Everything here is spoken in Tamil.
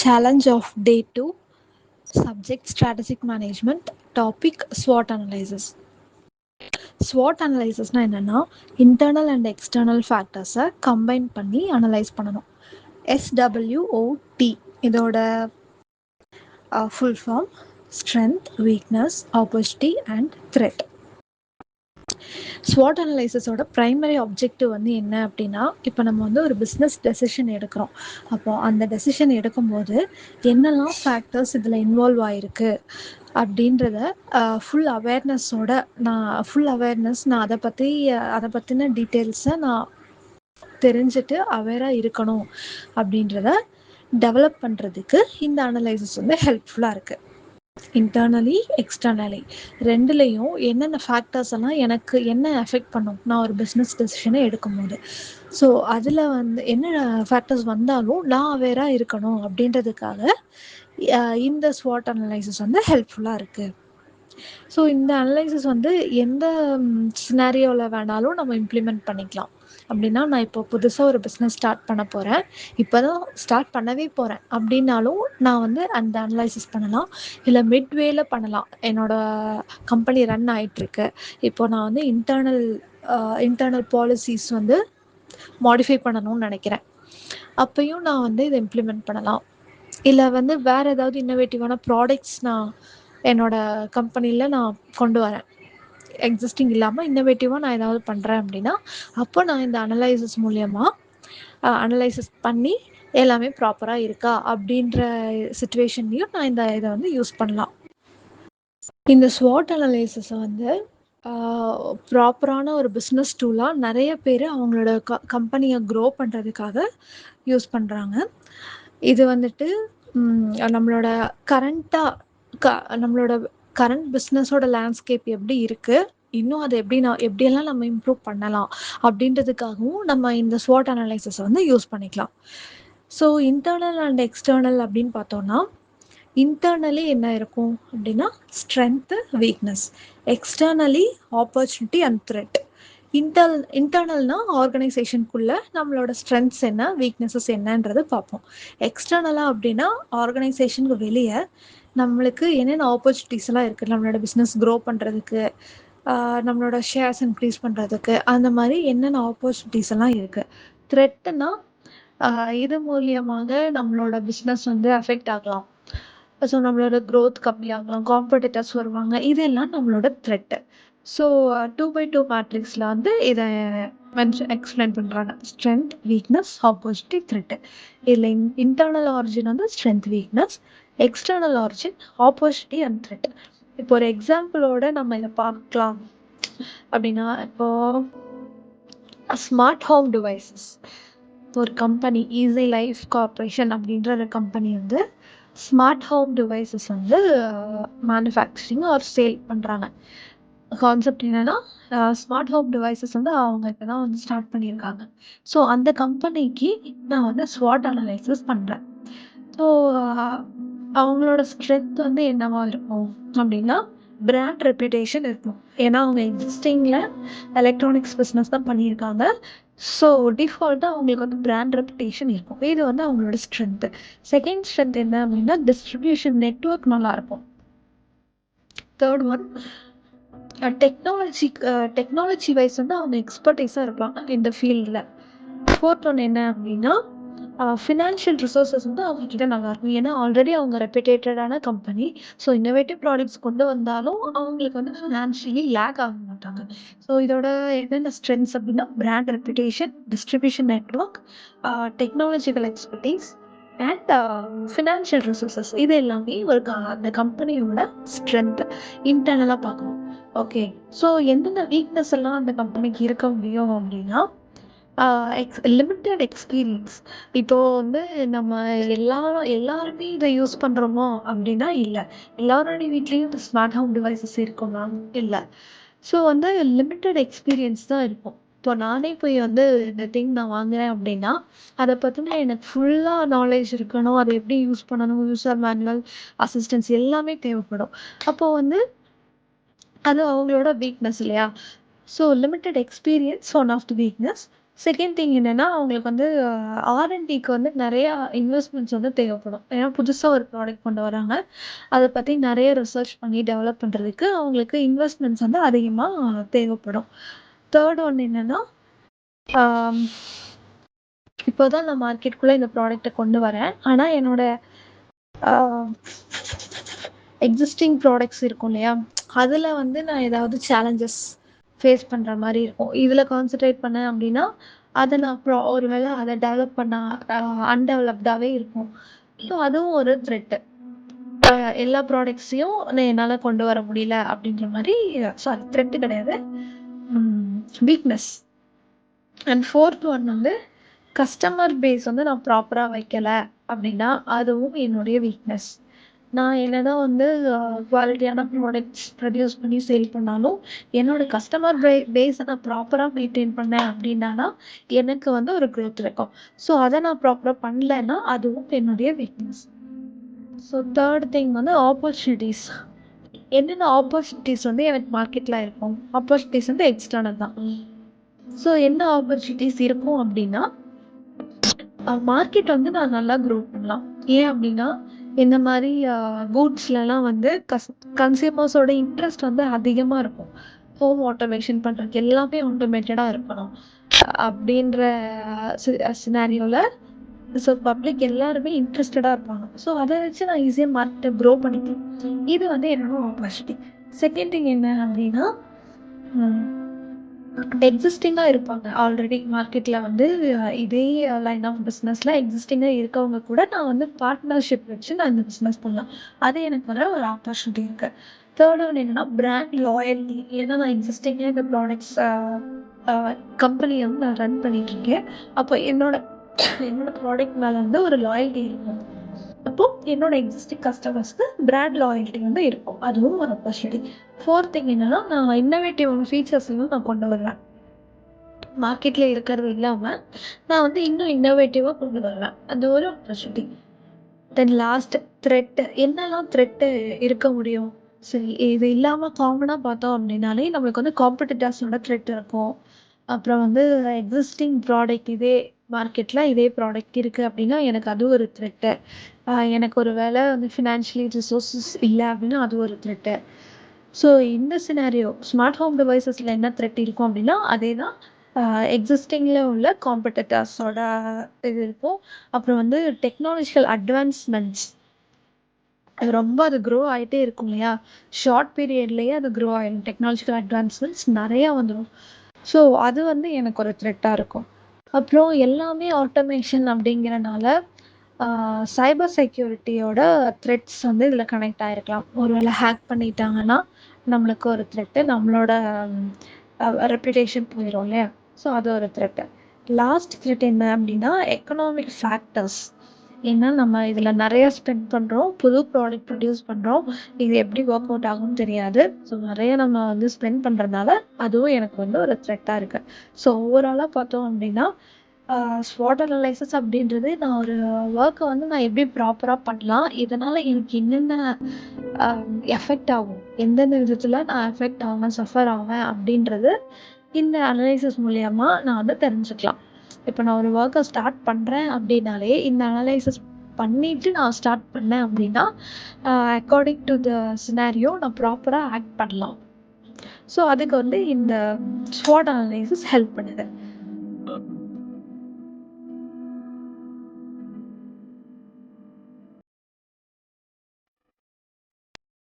Challenge of day 2, subject strategic management, topic SWOT analysis. SWOT analysisனா என்னென்னா இன்டர்னல் அண்ட் எக்ஸ்டர்னல் ஃபேக்டர்ஸை கம்பைன் பண்ணி அனலைஸ் பண்ணணும். SWOT இதோட full form strength, weakness, opportunity and threat. ஸ்வாட் அனலைசிஸோட ப்ரைமரி ஆப்ஜெக்டிவ் வந்து என்ன அப்படின்னா, இப்போ நம்ம வந்து ஒரு பிஸ்னஸ் டெசிஷன் எடுக்கிறோம். அப்போது அந்த டெசிஷன் எடுக்கும்போது என்னெல்லாம் ஃபேக்டர்ஸ் இதில் இன்வால்வ் ஆகிருக்கு அப்படின்றத ஃபுல் அவேர்னஸோட நான் அதை பற்றின டீட்டெயில்ஸை நான் தெரிஞ்சுட்டு அவேராக இருக்கணும் அப்படின்றத டெவலப் பண்ணுறதுக்கு இந்த அனலைசிஸ் வந்து ஹெல்ப்ஃபுல்லாக இருக்குது. இன்டர்னலி எக்ஸ்டர்னலி ரெண்டுலேயும் என்னென்ன ஃபேக்டர்ஸ் எல்லாம் எனக்கு என்ன எஃபெக்ட் பண்ணும் நான் ஒரு பிஸ்னஸ் டெசிஷனை எடுக்கும்போது. ஸோ அதில் வந்து என்ன ஃபேக்டர்ஸ் வந்தாலும் நான் அவேராக இருக்கணும் அப்படின்றதுக்காக இந்த ஸ்வாட் அனலைசிஸ் வந்து ஹெல்ப்ஃபுல்லாக இருக்குது. ஸோ இந்த அனலைசிஸ் வந்து எந்த சினாரியோவில் வேணாலும் நம்ம இம்ப்ளிமெண்ட் பண்ணிக்கலாம். அப்படின்னா நான் இப்போ புதுசாக ஒரு பிஸ்னஸ் ஸ்டார்ட் பண்ண போகிறேன், இப்போ தான் ஸ்டார்ட் பண்ணவே போகிறேன் அப்படின்னாலும் நான் வந்து அந்த அனலைசிஸ் பண்ணலாம். இல்லை மிட்வேல பண்ணலாம். என்னோடய கம்பெனி ரன் ஆகிட்டுருக்கு, இப்போ நான் வந்து இன்டர்னல் பாலிசிஸ் வந்து மாடிஃபை பண்ணணும்னு நினைக்கிறேன், அப்பையும் நான் வந்து இதை இம்ப்ளிமெண்ட் பண்ணலாம். இல்லை வந்து வேறு ஏதாவது இன்னோவேட்டிவான ப்ராடக்ட்ஸ் நான் என்னோடய கம்பெனியில் நான் கொண்டு வரேன், எக்ஸிஸ்டிங் இல்லாமல் இன்னோவேட்டிவாக நான் ஏதாவது பண்ணுறேன் அப்படின்னா, அப்போ நான் இந்த அனலைசிஸ் மூலயமா அனலைசிஸ் பண்ணி எல்லாமே ப்ராப்பராக இருக்கா அப்படின்ற சிச்சுவேஷன்லேயும் நான் இதை வந்து யூஸ் பண்ணலாம். இந்த ஸ்வாட் அனலைசிஸை வந்து ப்ராப்பரான ஒரு பிஸ்னஸ் டூலாக நிறைய பேர் அவங்களோட கம்பெனியை க்ரோ பண்ணுறதுக்காக யூஸ் பண்ணுறாங்க. இது வந்துட்டு நம்மளோட கரண்ட் பிஸ்னஸோட லேண்ட்ஸ்கேப் எப்படி இருக்குது, இன்னும் அதை எப்படியெல்லாம் நம்ம இம்ப்ரூவ் பண்ணலாம் அப்படின்றதுக்காகவும் நம்ம இந்த ஸ்வாட் அனலைசிஸை வந்து யூஸ் பண்ணிக்கலாம். ஸோ இன்டர்னல் அண்ட் எக்ஸ்டர்னல் அப்படின்னு பார்த்தோன்னா, இன்டர்னலி என்ன இருக்கும் அப்படின்னா strength, weakness. Externally opportunity and threat. இன்டர்னல்னா ஆர்கனைசேஷனுக்குள்ளே நம்மளோட ஸ்ட்ரென்த்ஸ் என்ன, வீக்னஸஸ் என்னன்றது பார்ப்போம். எக்ஸ்டர்னலாக அப்படின்னா ஆர்கனைசேஷனுக்கு வெளியே நம்மளுக்கு என்னென்ன ஆப்பர்ச்சுனிட்டிஸ் எல்லாம் இருக்குது, நம்மளோட பிஸ்னஸ் க்ரோ பண்ணுறதுக்கு, நம்மளோட ஷேர்ஸ் இன்க்ரீஸ் பண்ணுறதுக்கு, அந்த மாதிரி என்னென்ன ஆப்பர்ச்சுனிட்டிஸ் எல்லாம் இருக்குது. த்ரெட்டுனா இது மூலியமாக நம்மளோட பிஸ்னஸ் வந்து அஃபெக்ட் ஆகலாம். ஸோ நம்மளோட க்ரோத் கம்மியாகலாம், காம்படிட்டர்ஸ் வருவாங்க, இதெல்லாம் நம்மளோட த்ரெட்டு. ஸோ 2x2 மேட்ரிக்ஸில் வந்து இதை எக்ஸ்பிளைன் பண்ணுறாங்க. Strength, weakness, opportunity, thread. இதில் இன்டர்னல் ஆரிஜின் வந்து strength, weakness, external origin opportunity and thread. இப்போ ஒரு எக்ஸாம்பிளோட நம்ம இதை பார்க்கலாம். அப்படின்னா இப்போ ஸ்மார்ட் ஹோம் டிவைசஸ் ஒரு கம்பெனி, ஈஸி லைஃப் கார்பரேஷன் அப்படின்ற ஒரு கம்பெனி வந்து ஸ்மார்ட் ஹோம் டிவைசஸ் வந்து மேனுஃபேக்சரிங் ஆர் சேல் பண்ணுறாங்க. கான்செப்ட் என்னென்னா, ஸ்மார்ட் ஹோம் டிவைசஸ் வந்து அவங்க இப்போ தான் வந்து ஸ்டார்ட் பண்ணியிருக்காங்க. ஸோ அந்த கம்பெனிக்கு நான் வந்து ஸ்வாட் அனலைசிஸ் பண்ணுறேன். ஸோ அவங்களோட ஸ்ட்ரென்த் வந்து என்னவா இருக்கும் அப்படின்னா பிராண்ட் ரெப்யூட்டேஷன் இருக்கும். ஏன்னா அவங்க எக்ஸிஸ்டிங்கில் எலக்ட்ரானிக்ஸ் பிஸ்னஸ் தான் பண்ணியிருக்காங்க. ஸோ டிஃபால்ட்டாக அவங்களுக்கு வந்து பிராண்ட் ரெப்யூட்டேஷன் இருக்கும். இது வந்து அவங்களோட ஸ்ட்ரென்த்து. செகண்ட் ஸ்ட்ரென்த் என்ன அப்படின்னா டிஸ்ட்ரிபியூஷன் நெட்வொர்க் நல்லாயிருக்கும். தேர்ட் ஒன் டெக்னாலஜி வைஸ் வந்து அவங்க எக்ஸ்பர்டைஸாக இருப்பாங்க இந்த ஃபீல்டில். ஃபோர்த் ஒன் என்ன அப்படின்னா ஃபினான்ஷியல் ரிசோர்ஸஸ் வந்து அவங்கக்கிட்ட நல்லாயிருக்கும். ஏன்னா ஆல்ரெடி அவங்க ரெப்யூட்டேட்டடான கம்பெனி. ஸோ இன்னோவேட்டிவ் ப்ராடக்ட்ஸ் கொண்டு வந்தாலும் அவங்களுக்கு வந்து ஃபினான்ஷியலி லேக் ஆக மாட்டாங்க. ஸோ இதோட என்னென்ன ஸ்ட்ரென்த்ஸ் அப்படின்னா brand reputation, distribution network, technological expertise and financial resources. இது எல்லாமே ஒரு அந்த கம்பெனியோட ஸ்ட்ரென்த் இன்டர்னலாக பார்க்கணும். ஓகே, ஸோ எந்தெந்த வீக்னஸ் எல்லாம் அந்த கம்பெனிக்கு இருக்க முடியும் அப்படின்னா லிமிட்டட் எக்ஸ்பீரியன்ஸ். இப்போது வந்து நம்ம எல்லாருமே இதை யூஸ் பண்ணுறோமோ அப்படின்னா இல்லை. எல்லாரோடைய வீட்லேயும் இந்த ஸ்மார்ட் ஹோம் டிவைசஸ் இருக்குமா? இல்லை. ஸோ வந்து லிமிட்டட் எக்ஸ்பீரியன்ஸ் தான் இருக்கும். இப்போ நானே போய் வந்து இந்த திங் நான் வாங்குறேன் அப்படின்னா அதை பற்றின எனக்கு ஃபுல்லாக நாலேஜ் இருக்கணும். அதை எப்படி யூஸ் பண்ணணும், யூசர் மேனுவல், அசிஸ்டன்ஸ் எல்லாமே தேவைப்படும். அப்போது வந்து அது அவங்களோட வீக்னஸ் இல்லையா? So limited experience one of the weakness. Second thing என்னன்னா, அவங்களுக்கு வந்து ஆர்&டிக்கு வந்து நெறையா இன்வெஸ்ட்மெண்ட்ஸ் வந்து தேவைப்படும். ஏன்னா புதுசா ஒரு ப்ராடக்ட் கொண்டு வராங்க. அத பத்தி நெறைய ரிசர்ச் பண்ணி டெவலப் பண்றதுக்கு அவங்களுக்கு இன்வெஸ்ட்மெண்ட்ஸ் வந்து அதிகமா தேவைப்படும். தேர்ட் ஒன் என்னன்னா, ஆம் இப்போ தான் நான் மார்க்கெட்டுக்குள்ள இந்த ப்ராடக்ட்ட கொண்டு வரேன். ஆனா என்னோட ஆ எக்ஸிஸ்டிங் ப்ராடக்ட்ஸ் இருக்கும் இல்லையா? அதுல வந்து நான் ஏதாவது சேலஞ்சஸ் ஃபேஸ் பண்ற மாரி இருக்கும். இதுல கான்சன்ட்ரேட் பண்ணேன் அப்டின்னா, அத நான் ஒரு வேள அத டெவலப் பண்ணா அ அன்டெவலப்டாவே இருக்கும். ஸோ அதுவும் ஒரு த்ரெட். அ எல்லா ப்ராடக்ட்ஸையும் என்னால கொண்டு வர முடியல அப்டின்ற மாரி சாரி த்ரெட் கிடையாது. வீக்னஸ். அண்ட் ஃபோர்த் ஒன் வந்து கஸ்டமர் பேஸ் வந்து நான் ப்ராப்பரா வைக்கல அப்டின்னா, அதுவும் என்னுடைய வீக்னஸ். நான் என்னதான் வந்து குவாலிட்டியான ப்ராடக்ட்ஸ் ப்ரொடியூஸ் பண்ணி சேல் பண்ணாலும், என்னோட கஸ்டமர் பேஸை நான் ப்ராப்பரா மெயின்டெயின் பண்ணேன் அப்டின்னா எனக்கு வந்து ஒரு குரோத் இருக்கும். ஸோ அத நான் ப்ராப்பரா பண்ணலன்னா, அதுவும் என்னுடைய வீக்னஸ். ஸோ தேர்ட் திங் வந்து ஆப்பர்ச்சுனிட்டீஸ். என்னென்ன ஆப்பர்ச்சுனிட்டீஸ் வந்து எனக்கு மார்க்கெட்ல இருக்கும்? ஆப்பர்ச்சுனிட்டீஸ் வந்து எக்ஸ்டர்னல் தான். ஸோ என்ன ஆப்பர்ச்சுனிட்டீஸ் இருக்கும் அப்டின்னா, மார்க்கெட் வந்து நான் நல்லா க்ரோ பண்ணலாம். ஏன் அப்டின்னா, இந்த மாரி கூட்ஸ்லலாம் வந்து கன்சியூமர்ஸோட இன்ட்ரெஸ்ட் வந்து அதிகமா இருக்கும். ஹோம் ஆட்டோமேஷன் பண்றதுக்கு எல்லாமே ஆட்டோமேட்டடா இருக்கணும். அப்டின்ற சினாரியோல ஸோ பப்ளிக் எல்லாருமே இன்ட்ரெஸ்டடா இருப்பாங்க. ஸோ அத வச்சு நான் ஈஸியா மார்க்கெட்ட க்ரோ பண்ணிக்கலாம். இது வந்து என்னோட ஆப்பர்ச்சுனிட்டி. செகண்ட் திங் என்ன அப்டின்னா, ம் எக்ஸிஸ்டிங்கா இருப்பாங்க. ஆல்ரெடி மார்க்கெட்ல வந்து இதே லைன் ஆஃப் பிசினஸ்ல எக்ஸிஸ்டிங்கா இருக்கவங்க கூட நான் வந்து பார்ட்னர்ஷிப் வச்சு நான் இந்த பிசினஸ் பண்ணலாம். அது எனக்கு வர ஒரு ஆப்பர்ச்சுனிட்டி இருக்கு. தேர்ட் ஒன் என்னன்னா பிராண்ட் லாயல்டி. ஏன்னா நான் எக்ஸிஸ்டிங்கா இந்த ப்ராடக்ட்ஸ் கம்பெனியை வந்து நான் ரன் பண்ணிட்டு இருக்கேன். அப்போ என்னோட என்னோட ப்ராடக்ட் மேல வந்து ஒரு லாயல்டி இருக்கும். அப்போ என்னோட எக்ஸிஸ்டிங் கஸ்டமர்ஸ்க்கு பிராண்ட் லாயல்டி வந்து இருக்கும். அதுவும் ஒரு ஆப்பர்ச்சுனிட்டி. ஃபோர்த் திங் என்னன்னா நான் இன்னோவேட்டிவ் ஃபீச்சர்ஸையும் நான் கொண்டு வருவேன். மார்க்கெட்ல இருக்கிறது இல்லாம நான் வந்து இன்னும் இன்னோவேட்டிவா கொண்டு வருவேன். அந்த ஒரு ஆப்பர்ச்சுனிட்டி. Then last thread. என்னெல்லாம் த்ரெட் இருக்க முடியும்? சரி இது இல்லாம காமனா பார்த்தோம் அப்படின்னாலே நம்மளுக்கு வந்து காம்படிட்டர்ஸோட த்ரெட் இருக்கும். அப்புறம் வந்து எக்ஸிஸ்டிங் ப்ராடக்ட் இதே மார்க்கெட்ல இதே ப்ராடக்ட் இருக்கு அப்படின்னா எனக்கு அது ஒரு த்ரெட்டு. எனக்கு ஒரு வேளை வந்து ஃபினான்ஷியலி ரிசோர்ஸஸ் இல்ல அப்படின்னா அது ஒரு த்ரெட்டு. ஸோ இந்த சினாரியோ ஸ்மார்ட் ஹோம் டிவைசஸ்ல என்ன த்ரெட் இருக்கும் அப்படின்னா அதேதான். எக்ஸிஸ்டிங்ல உள்ள காம்படிட்டர்ஸோட இது இருக்கும். அப்புறம் வந்து டெக்னாலஜிக்கல் அட்வான்ஸ்மெண்ட்ஸ் அது ரொம்ப அது க்ரோ ஆயிட்டே இருக்கும் இல்லையா? ஷார்ட் பீரியட்லயே அது க்ரோ ஆயிடும். டெக்னாலஜிக்கல் அட்வான்ஸ்மெண்ட்ஸ் நெறையா வந்துரும். ஸோ அது வந்து எனக்கு ஒரு த்ரெட்டா இருக்கும். அப்புறம் எல்லாமே ஆட்டோமேஷன் அப்படிங்கிறனால சைபர் செக்யூரிட்டியோட த்ரெட்ஸ் வந்து இதில் கனெக்ட் ஆகிருக்கலாம். ஒருவேளை ஹேக் பண்ணிட்டாங்கன்னா நம்மளுக்கு ஒரு த்ரெட்டு, நம்மளோட ரெப்புடேஷன் போயிடும் இல்லையா? ஸோ அது ஒரு த்ரெட்டு. லாஸ்ட் த்ரெட் என்ன அப்படின்னா எக்கனாமிக் ஃபேக்டர்ஸ். ஏன்னா நம்ம இதில் நிறைய ஸ்பெண்ட் பண்ணுறோம், புது ப்ராடக்ட் ப்ரொடியூஸ் பண்ணுறோம், இது எப்படி ஒர்க் அவுட் ஆகும்னு தெரியாது. ஸோ நிறைய நம்ம வந்து ஸ்பெண்ட் பண்ணுறதுனால அதுவும் எனக்கு வந்து ஒரு த்ரெட்டாக இருக்குது. ஸோ ஓவராலாக பார்த்தோம் அப்படின்னா ஸ்வாட் அனலைசிஸ் அப்படின்றது நான் ஒரு ஒர்க்கை வந்து நான் எப்படி ப்ராப்பராக பண்ணலாம், இதனால் எனக்கு என்னென்ன எஃபெக்ட் ஆகும், எந்தெந்த விதத்தில் நான் எஃபெக்ட் ஆவேன், சஃபர் ஆவேன் அப்படின்றது இந்த அனலைசிஸ் மூலயமா நான் வந்து தெரிஞ்சுக்கலாம். இப்போ நான் ஒரு ஒர்க்கை ஸ்டார்ட் பண்ணுறேன் அப்படின்னாலே இந்த அனலைசிஸ் பண்ணிட்டு நான் ஸ்டார்ட் பண்ணேன் அப்படின்னா அக்கார்டிங் டு த சினாரியோ நான் ப்ராப்பராக ஆக்ட் பண்ணலாம். ஸோ அதுக்கு வந்து இந்த ஸ்வாட் அனலைசிஸ் ஹெல்ப் பண்ணுது.